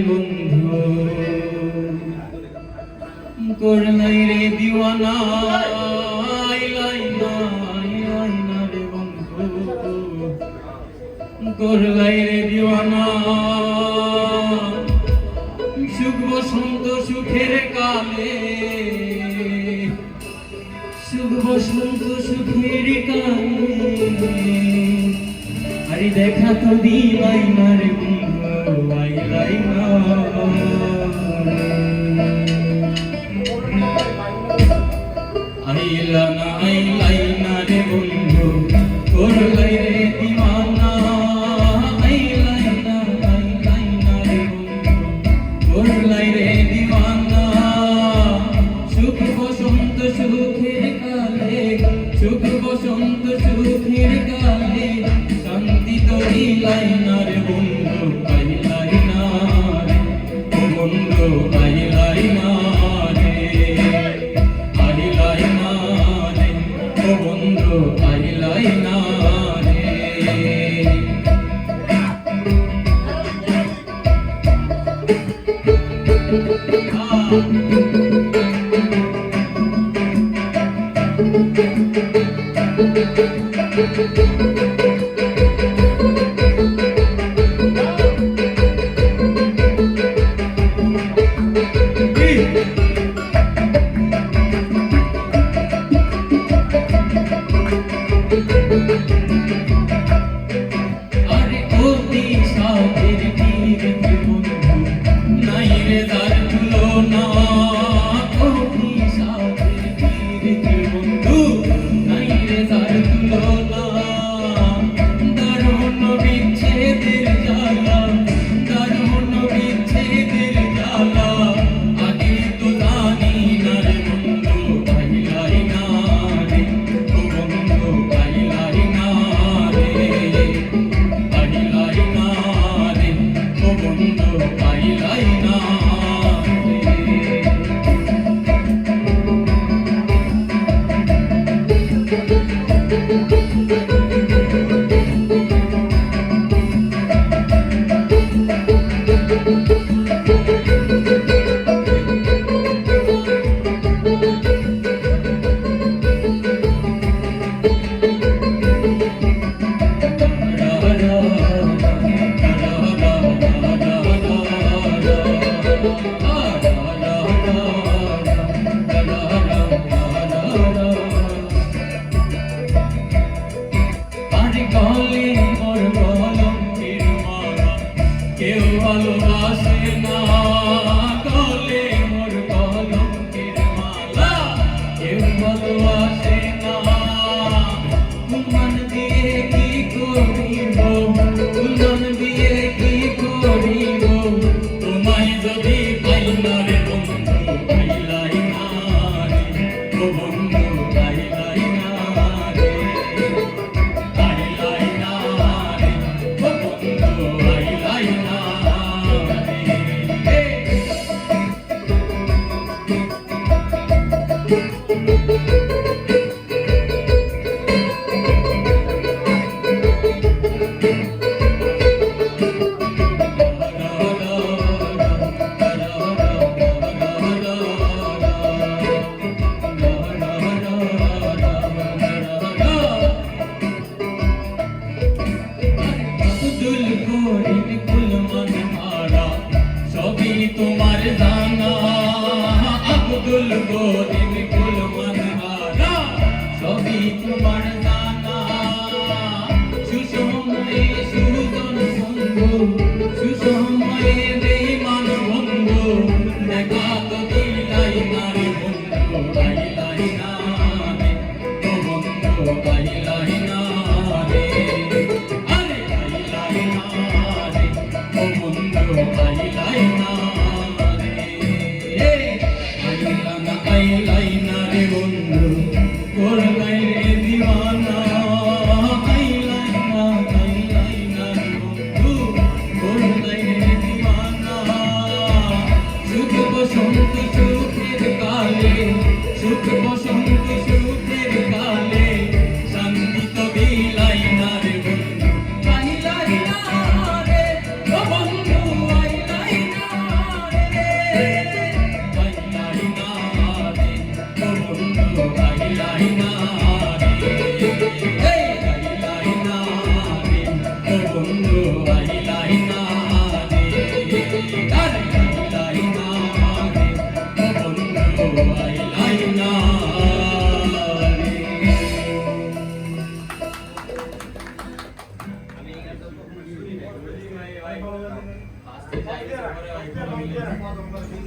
বন্ধু করলাই রে দিওয়ানা রে বন্ধু করলাই রে দিওয়ানা সুখ বসন্ত সুখের কালে সুখ বসন্ত সুখের কালে আরে দেখা তো দিলাই না রে বন্ধু আইলাই না আইলাই না রে বন্ধু করলাই রে দিওয়ানা আইলাই না রে বন্ধু করলাই রে দিওয়ানা সুখ বসন্ত সুখের কালে সুখ বসন্ত সুখের কালে শান্তি তো দিলাই না রে বন্ধু আইলাই না রে ও বন্ধু আইলাই না রে আইলাই না রে ও বন্ধু আইলাই না রে আরে ও দিশাদের পীড়িত বন্ধু নাই রে তার তুলনা ও দিশাদের পীড়িত বন্ধু নাই রে তার তুলনা দারুণ বিচ্ছেদের জ্বালা দারুণ বিচ্ছেদের জ্বালা আগে তো জানি না রে বন্ধু আইলাই না রে ও বন্ধু আইলাই না রে আইলাই না রে ও বন্ধু আইলাই না কেউ ভালোবাসে না গলে মোর কলঙ্কের মালা কেউ ভালোবাসে না কুমান দিয়ে কি করিব কুমান দিয়ে কি করিব তোমায় যদি পাই না রে বন্ধু আইলাই না রে ও বন্ধু আইলাই না রে আইলাই না রে ও বন্ধু আইলাই না তোমার জানা আব্দুল গরিব কুল মনহারা সবই তোমার জানা সুসময়ে সুজন বন্ধু সুসময়ে বেঈমান বন্ধু দেখা তো দিলাই না রে বন্ধু আইলাই না রে ও বন্ধু আইলাই না রে আরে আইলাই না রে ও বন্ধু আইলাই না আইলাই না রে বন্ধু করলাই রে দিওয়ানা আইলাই না রে বন্ধু করলাই রে দিওয়ানা সুখ বসন্ত সুখের কালে সুখ বসন্ত সুখের কালে শান্তি তো দিলাই না রে বন্ধু আইলাই না রে ও বন্ধু আইলাই না পয়গম্বর